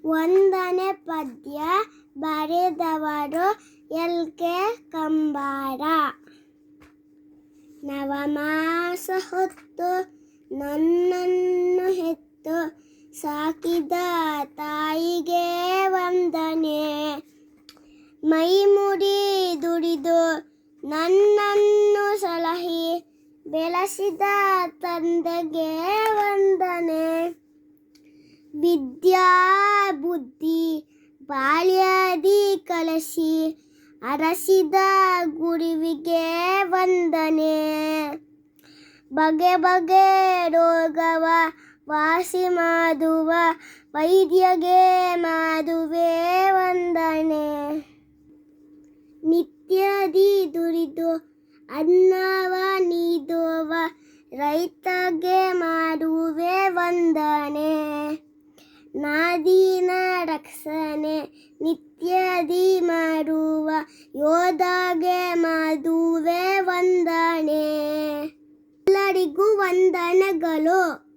ವಂದನೆ ಪದ್ಯ ಬರೆದವರು ಎಲ್.ಕೆ. ಕಂಬಾರ. ನವಮಾಸ ಹೊತ್ತು ನನ್ನನ್ನು ಹೆತ್ತು ಸಾಕಿದ ತಾಯಿಗೆ ವಂದನೆ. ಮೈಮುಡಿ ದುಡಿದು ನನ್ನನ್ನು ಸಲಹಿ ಬೆಳೆಸಿದ ತಂದೆಗೆ ವಂದನೆ. ವಿದ್ಯಾ ಬುದ್ಧಿ ಬಾಲ್ಯದಿ ಕಲಿಸಿ ಅರಸಿದ ಗುರುವಿಗೆ ವಂದನೆ. ಬಗೆ ಬಗೆ ರೋಗವ ವಾಸಿ ಮಾಡುವ ವೈದ್ಯಗೆ ಮಾಡುವೆ ವಂದನೆ. ನಿತ್ಯದಿ ದುಡಿದು ಅನ್ನವ ನೀಡುವ ರೈತಗೆ ಮಾಡುವೆ ವಂದನೆ. ನಾಡಿನ ರಕ್ಷಣೆ ನಿತ್ಯದಿ ಮಾಡುವ ಯೋಧಗೆ ಮಾಡುವೆ ವಂದನೆ. ಎಲ್ಲರಿಗೂ ವಂದನೆಗಳು.